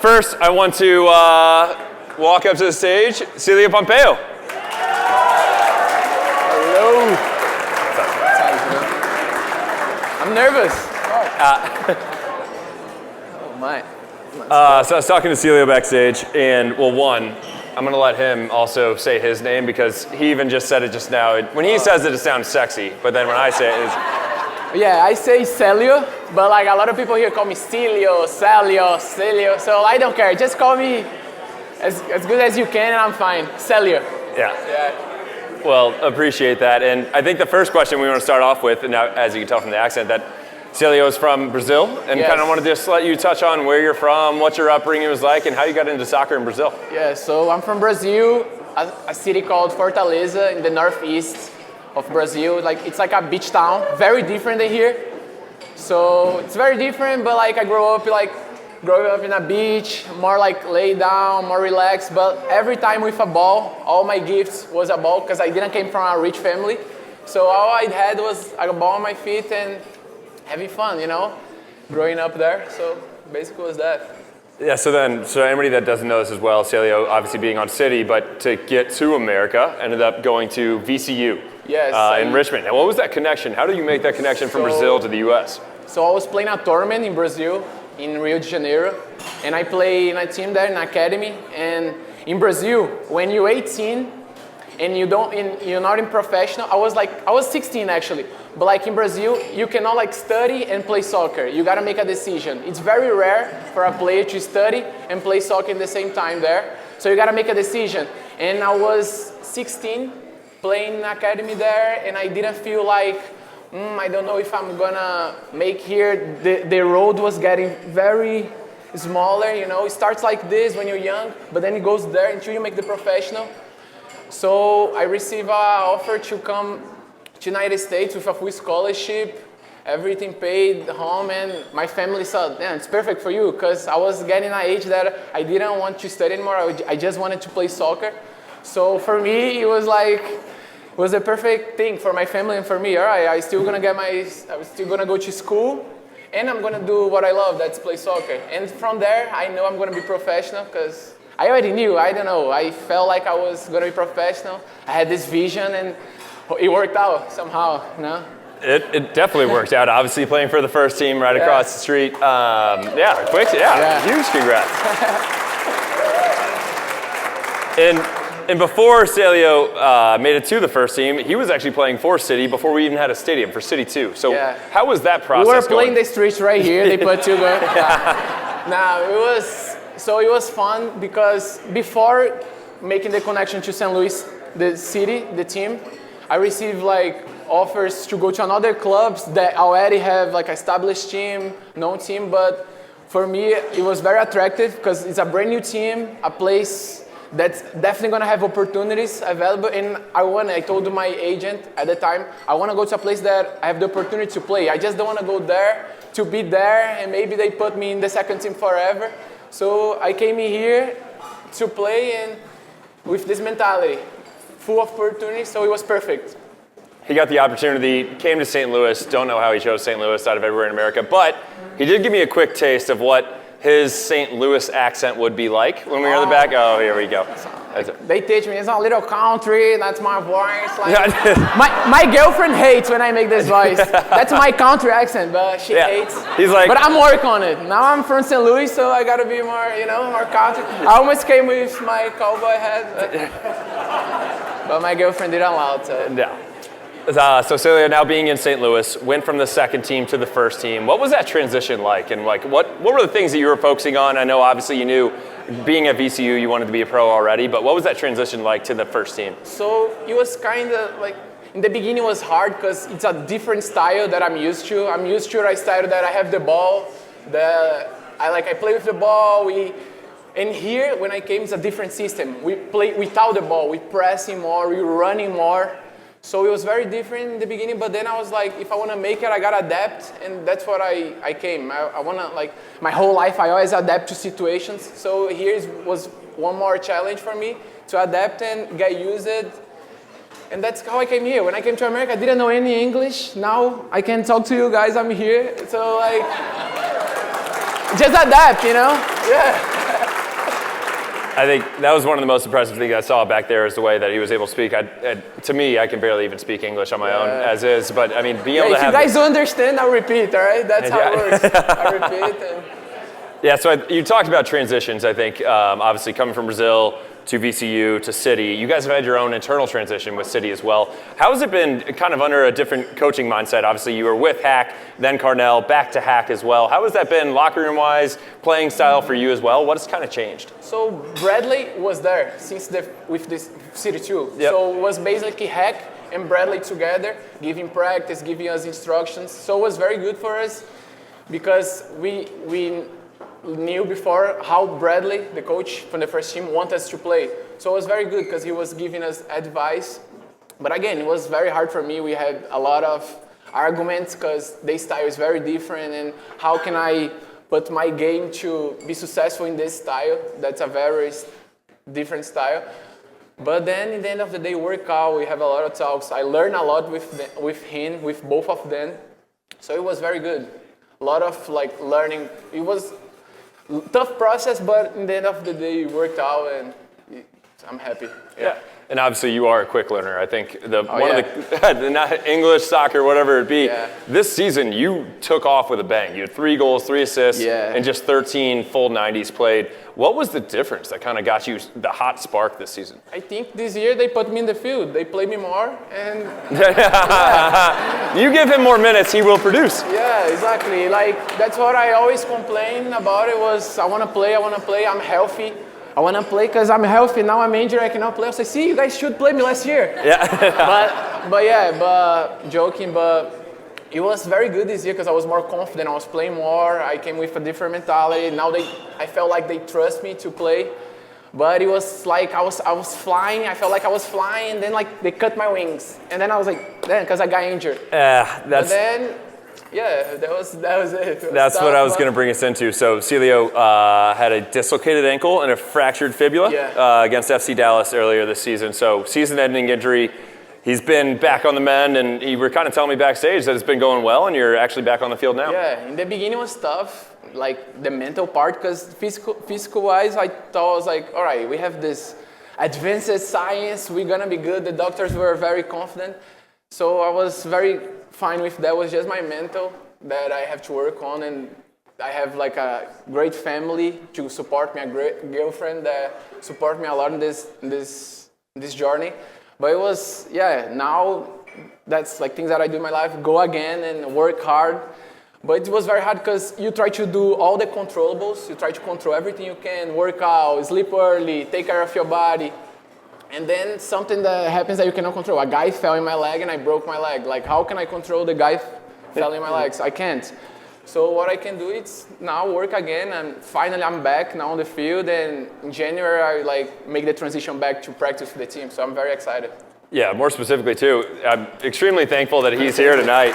First, I want to walk up to the stage, Célio Pompeu. Hello. I'm nervous. Oh my. So I was talking to Célio backstage, and well, one, I'm gonna let him also say his name because he even just said it just now. When he says it sounds sexy, but then when I say it, it's... Yeah, I say Célio, but like a lot of people here call me Célio, so I don't care. Just call me as good as you can and I'm fine. Célio. Yeah. Well, appreciate that. And I think the first question we want to start off with, and now, as you can tell from the accent, that Célio is from Brazil, and yes. kind of want to just let you touch on where you're from, what your upbringing was like, and how you got into soccer in Brazil. Yeah, so I'm from Brazil, a city called Fortaleza in the northeast of Brazil. Like it's like a beach town, very different than here. So it's very different, but like I grew up in a beach, more like laid down, more relaxed. But every time with a ball, all my gifts was a ball because I didn't came from a rich family. So all I had was a ball on my feet and having fun, growing up there. So basically was that. Yeah, so anybody that doesn't know this as well, Célio obviously being on City, but to get to America, ended up going to VCU in Richmond. And what was that connection? How did you make that connection from Brazil to the US? So I was playing a tournament in Brazil, in Rio de Janeiro, and I play in a team there, in an academy. And in Brazil, when you're 18 and you're not in professional, I was 16 actually, but like in Brazil, you cannot like study and play soccer. You gotta make a decision. It's very rare for a player to study and play soccer at the same time there. So you gotta make a decision. And I was 16, playing in academy there, and I didn't feel like, I don't know if I'm gonna make here. The road was getting very smaller, It starts like this when you're young, but then it goes there until you make the professional. So I received an offer to come to United States with a full scholarship, everything paid, home, and my family said, yeah, it's perfect for you, because I was getting an age that I didn't want to study anymore. I just wanted to play soccer. So for me, it was a perfect thing for my family and for me. All right, I'm still gonna go to school, and I'm gonna do what I love, that's play soccer. And from there, I know I'm gonna be professional, because I already knew, I felt like I was gonna be professional. I had this vision, and it worked out somehow, It definitely worked out. Obviously playing for the first team right across the street. Huge congrats. And before Célio made it to the first team, he was actually playing for City before we even had a stadium for City 2. So how was that process going? We were playing the streets right here. They put two goals. It was fun because before making the connection to St. Louis, the city, the team, I received offers to go to another clubs that already have established team, known team. But for me, it was very attractive because it's a brand new team, a place that's definitely gonna have opportunities available. And I told my agent at the time, I wanna go to a place that I have the opportunity to play. I just don't wanna go there to be there and maybe they put me in the second team forever. So I came in here to play and with this mentality, full of opportunities, so it was perfect. He got the opportunity, came to St. Louis. Don't know how he chose St. Louis out of everywhere in America, but he did give me a quick taste of what his St. Louis accent would be like when we were in the back. Oh, here we go. They teach me, it's a little country, that's my voice. My girlfriend hates when I make this voice. That's my country accent, but she hates. He's like, but I'm working on it. Now I'm from St. Louis, so I gotta be more, more country. I almost came with my cowboy hat, but my girlfriend didn't allow it. So Célio, now being in St. Louis, went from the second team to the first team. What was that transition like? And what were the things that you were focusing on? I know obviously you knew being at VCU you wanted to be a pro already, but what was that transition like to the first team? So it was kind of in the beginning it was hard because it's a different style that I'm used to. I'm used to a style that I have the ball, I play with the ball, and here when I came it's a different system. We play without the ball, we pressing more, we running more. So it was very different in the beginning, but then I was like, if I want to make it, I got to adapt, and that's what I came. I want to, my whole life, I always adapt to situations. So here was one more challenge for me to adapt and get used it. And that's how I came here. When I came to America, I didn't know any English. Now I can talk to you guys, I'm here. So just adapt, you know? Yeah. I think that was one of the most impressive things I saw back there is the way that he was able to speak. To me, I can barely even speak English on my own as is, but I mean, being able to have... If you guys don't understand, I'll repeat, all right? That's how it works. I repeat. Yeah, so you talked about transitions, I think, obviously coming from Brazil to VCU to City. You guys have had your own internal transition with City as well. How has it been kind of under a different coaching mindset? Obviously, you were with Hack, then Carnell, back to Hack as well. How has that been locker room-wise, playing style for you as well? What has kind of changed? So Bradley was there since with this City too. Yep. So it was basically Hack and Bradley together, giving practice, giving us instructions. So it was very good for us because we knew before how Bradley, the coach from the first team, wanted us to play. So it was very good because he was giving us advice. But again, it was very hard for me. We had a lot of arguments because their style is very different, and how can I put my game to be successful in this style? That's a very different style. But then in the end of the day, work out, we have a lot of talks. I learned a lot with him, with both of them. So it was very good. A lot of like learning. It was tough process, but in the end of the day, it worked out, and I'm happy. Yeah. And obviously, you are a quick learner. I think of the not English, soccer, whatever it be. Yeah. This season, you took off with a bang. You had 3 goals, 3 assists, and just 13 full 90s played. What was the difference that kind of got you the hot spark this season? I think this year they put me in the field. They play me more, and you give him more minutes, he will produce. Yeah, exactly. Like that's what I always complain about. It was I want to play. I'm healthy. I want to play because I'm healthy. Now I'm injured. I cannot play. I say, see, you guys should play me last year. Yeah. but joking. But it was very good this year because I was more confident. I was playing more. I came with a different mentality. Now I felt like they trust me to play. But it was like I was flying. I felt like I was flying. Then like they cut my wings, and then I was like, because I got injured. But then. Yeah, that was it. That's what I was going to bring us into. So Célio had a dislocated ankle and a fractured fibula against FC Dallas earlier this season. So season-ending injury. He's been back on the mend, and you were kind of telling me backstage that it's been going well, and you're actually back on the field now. Yeah, in the beginning it was tough, like the mental part, because physical-wise, I thought I was like, all right, we have this advanced science, we're going to be good. The doctors were very confident. So I was very fine with that. It was just my mental that I have to work on, and I have like a great family to support me, a great girlfriend that support me a lot in this journey. But it was, now that's like things that I do in my life, go again and work hard. But it was very hard because you try to do all the controllables, you try to control everything you can, work out, sleep early, take care of your body. And then something that happens that you cannot control. A guy fell in my leg and I broke my leg. Like, how can I control the guy fell in my legs? I can't. So what I can do is now work again, and finally I'm back now on the field. And in January I like make the transition back to practice with the team. So I'm very excited. Yeah, more specifically too, I'm extremely thankful that he's here tonight.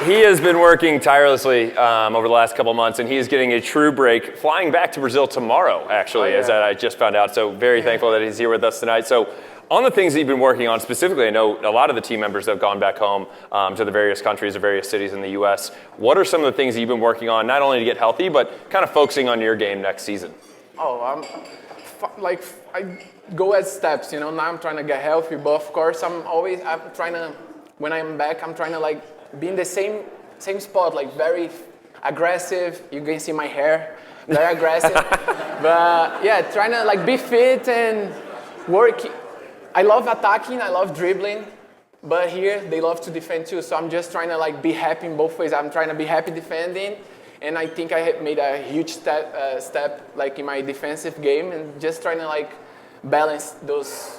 He has been working tirelessly over the last couple months, and he is getting a true break, flying back to Brazil tomorrow, actually, as I just found out. So very thankful that he's here with us tonight. So on the things that you've been working on specifically, I know a lot of the team members have gone back home to the various countries or various cities in the U.S. What are some of the things that you've been working on, not only to get healthy, but kind of focusing on your game next season? I go at steps, Now I'm trying to get healthy, but of course I'm trying to, when I'm back, I'm trying to like be in the same spot, like very aggressive. You can see my hair, very aggressive. But yeah, trying to like be fit and work. I love attacking, I love dribbling, but here they love to defend too. So I'm just trying to like be happy in both ways. I'm trying to be happy defending, and I think I have made a huge step like in my defensive game, and just trying to like balance those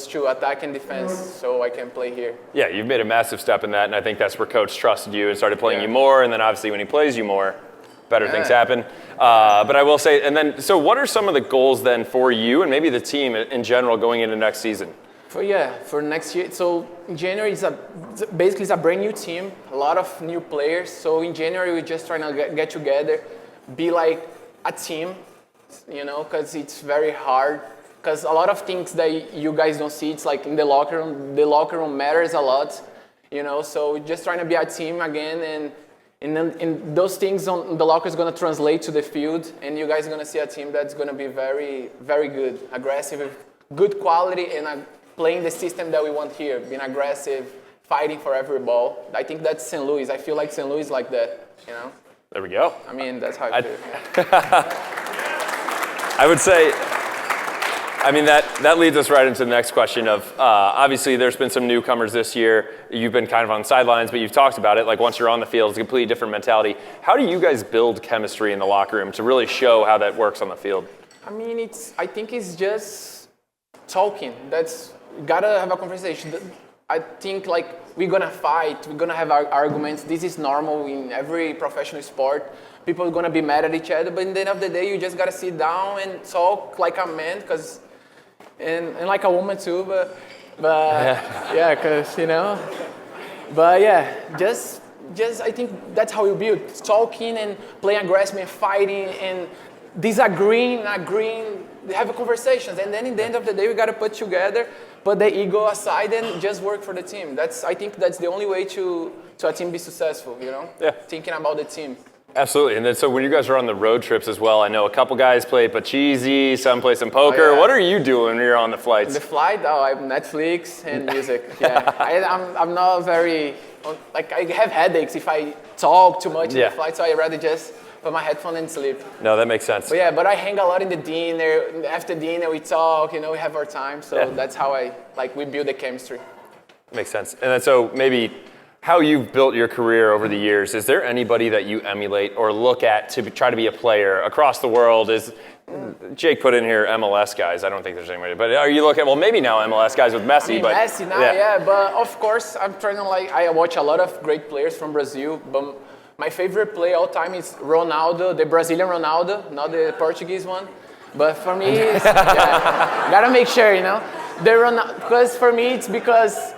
two, attack and defense, so I can play here. Yeah, you've made a massive step in that, and I think that's where Coach trusted you and started playing you more, and then obviously when he plays you more, better things happen. But I will say, and then, so what are some of the goals then for you and maybe the team in general going into next season? For next year, so in January, basically it's a brand new team, a lot of new players. So in January, we're just trying to get together, be like a team, because it's very hard. Because a lot of things that you guys don't see, it's like in the locker room matters a lot. you know. So we're just trying to be a team again, and those things on the locker is going to translate to the field, and you guys are going to see a team that's going to be very, very good, aggressive, with good quality, and playing the system that we want here, being aggressive, fighting for every ball. I think that's St. Louis. I feel like St. Louis is like that, you know. There we go. I mean, that's how I feel. I would say, I mean, that leads us right into the next question of, obviously there's been some newcomers this year. You've been kind of on the sidelines, but you've talked about it. Like once you're on the field, it's a completely different mentality. How do you guys build chemistry in the locker room to really show how that works on the field? I mean, I think it's just talking. You gotta have a conversation. I think like we're gonna fight, we're gonna have arguments. This is normal in every professional sport. People are gonna be mad at each other, but at the end of the day, you just gotta sit down and talk like a man, and like a woman too. But yeah, cause you know. But yeah, just I think that's how you build. Talking and playing aggressive and fighting and disagreeing, agreeing, have conversations, and then in the end of the day, we gotta put together. Put the ego aside and just work for the team. I think that's the only way to a team be successful, you know? Yeah. Thinking about the team. Absolutely. And then so when you guys are on the road trips as well, I know a couple guys play pachisi, some play some poker. Oh, yeah. What are you doing when you're on the flights? The flight? Oh, I have Netflix and music. Yeah. I'm not very, like I have headaches if I talk too much in the flight, so I rather just put my headphone and sleep. No, that makes sense. But I hang a lot in the dinner. After dinner, we talk. You know, we have our time. So that's how we build the chemistry. Makes sense. And then so maybe how you've built your career over the years. Is there anybody that you emulate or look at to try to be a player across the world? Is Jake put in here MLS guys? I don't think there's anybody. But are you looking at maybe now MLS guys with Messi? I mean, Messi now, yeah. But of course, I'm trying to I watch a lot of great players from Brazil. But my favorite player all time is Ronaldo, the Brazilian Ronaldo, not the Portuguese one. But for me, gotta make sure, you know. Because for me, it's because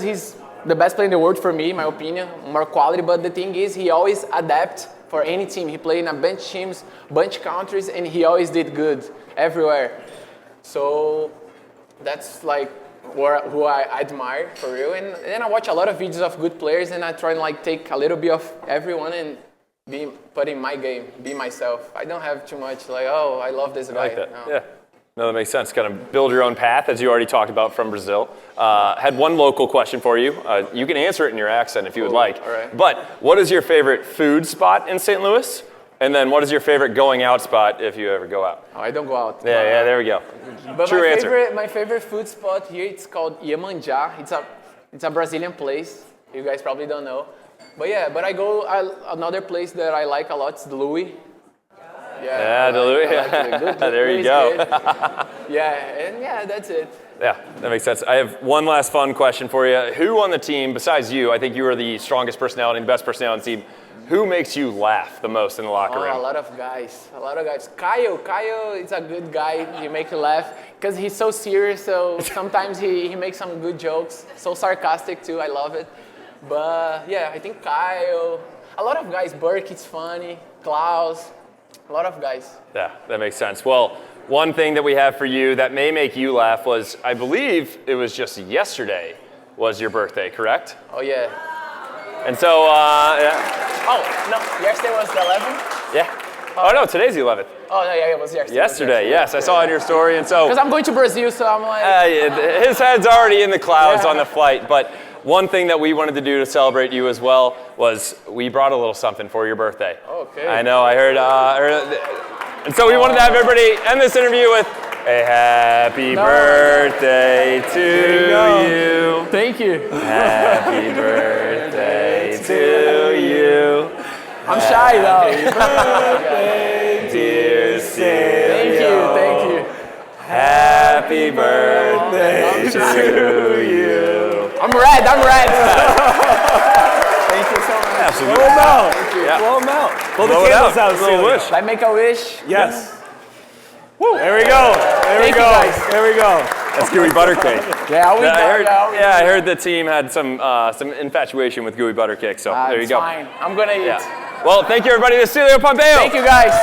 he's the best player in the world for me, in my opinion, more quality. But the thing is, he always adapts for any team. He played in a bunch teams, bunch countries, and he always did good everywhere. So that's like who I admire for real, and then I watch a lot of videos of good players, and I try and take a little bit of everyone and put in my game, be myself. I don't have too much I love this guy. I like that. No. Yeah, no, that makes sense. Kind of build your own path, as you already talked about from Brazil. Had one local question for you. You can answer it in your accent if you would like. All right. But what is your favorite food spot in St. Louis? And then what is your favorite going out spot if you ever go out? Oh, I don't go out. Yeah, there we go. But True answer. My favorite food spot here, it's called Iemanjá. It's a Brazilian place. You guys probably don't know. But I go another place that I like a lot is the Louis. Yeah, the Louis. There you go. That's it. Yeah, that makes sense. I have one last fun question for you. Who on the team, besides you, I think you are the strongest personality and best personality on the team, who makes you laugh the most in the locker room? A lot of guys. Kyle is a good guy. He makes you laugh because he's so serious. So sometimes he makes some good jokes. So sarcastic too. I love it. But yeah, I think Kyle. A lot of guys. Burke is funny. Klaus. A lot of guys. Yeah, that makes sense. Well, one thing that we have for you that may make you laugh was, I believe it was just yesterday was your birthday, correct? Oh yeah. And so, Oh, no, yesterday was the 11th? Yeah. Oh, no, today's the 11th. Oh, no, yeah, it was yesterday. Yesterday, yes. I saw it in your story, and so... Because I'm going to Brazil, so I'm like... his head's already in the clouds on the flight, but one thing that we wanted to do to celebrate you as well was we brought a little something for your birthday. Okay. I know, I heard and so we wanted to have everybody end this interview with a happy birthday to you. Thank you. Happy birthday to you. I'm shy though. Happy birthday, dear Célio. Thank you. Happy birthday to you. I'm red. Thank you so much. Absolutely. Blow them out. Blow them out. Blow the candles out. Little wish. I make a wish. Yes. Woo. There we go. Thank you, guys. There we go. That's gooey butter cake. I heard the team had some infatuation with gooey butter cake, so there you go. Fine. I'm gonna eat. Yeah. Well, thank you everybody. This is Célio Pompeu. Thank you guys.